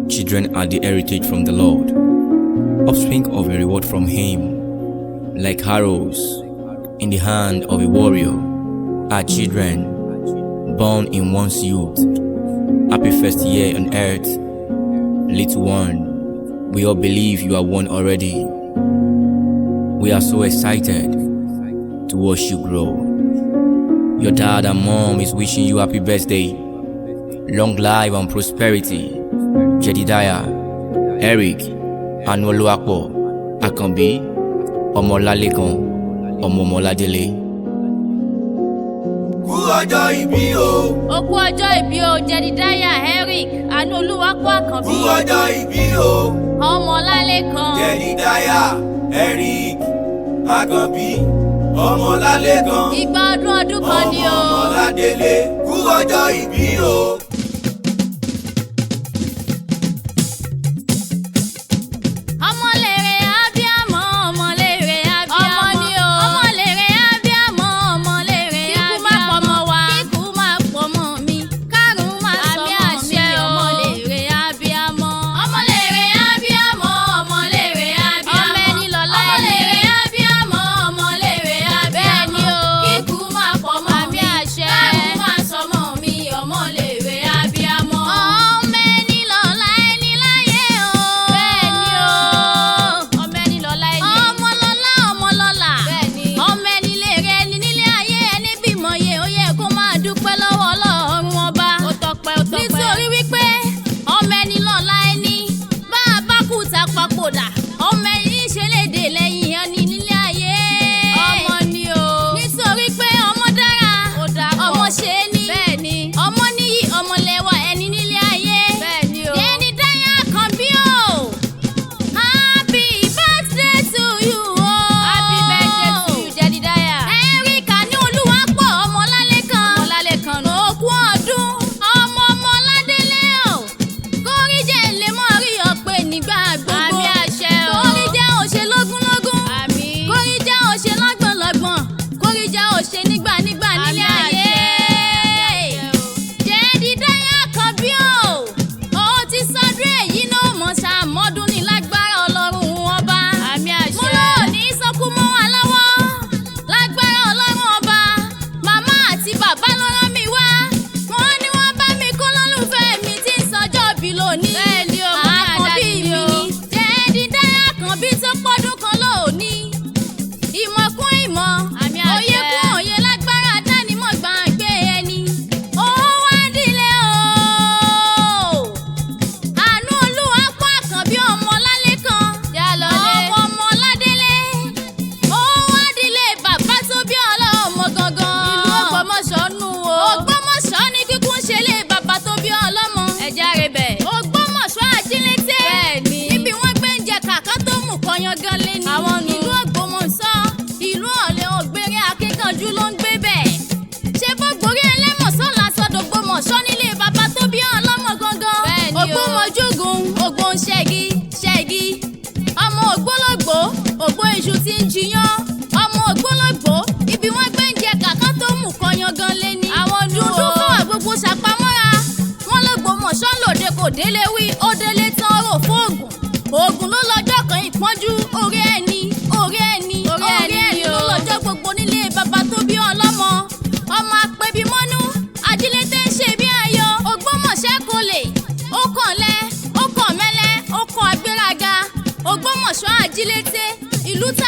Children are the heritage from the Lord, offspring of a reward from Him. Like arrows in the hand of a warrior are children born in one's youth. Happy first year on earth, little one. We all believe you are one already. We are so excited to watch you grow. Your dad and mom is wishing you happy birthday, long life and prosperity. Jedediah, Eric, Anoluapo, Akanbi, Omolalekan, Omomoladele. Kú ọjọ́ ìbí o. Ó kú ọjọ́ ìbí o, Jedediah, Eric, Anoluapo, Akanbi. Kú ọjọ́ ìbí o. Omolalekan. Jedediah, Eric, Akanbi, Omolalekan. Igba ọdún kan ni o. Omomoladele. Kú ọjọ́ ìbí o. Ògbó iṣu tí ń jiyán, ọmọ ògbólógbò, ibi wọ́n gbé ń jẹ kàkà tó mú kọyan gan lé ní. Àwọn dúdú fún àgbogbo ṣàpamọ́ra, wọ́n l'Ógbómọ̀ṣọ́ lòde kò délé wí, ó délé tán rò fóògùn. Òògùn ló lọ́jọ́ kan ìpọ́njú, orí ẹni ló lọ́jọ́ gbogbo nílé bàbá tó bí ọlọ́mọ. Ọmọ apẹ̀bí mọ́nú, Ajílété ń ṣe bí ayọ̀, Ògbómọ̀ṣẹ́ kò lè, ó kànlẹ̀, ó kàn mẹ́lẹ́, ó kàn agbéraga. Ògbómọ̀ṣọ́ Ajílété, ìlú tá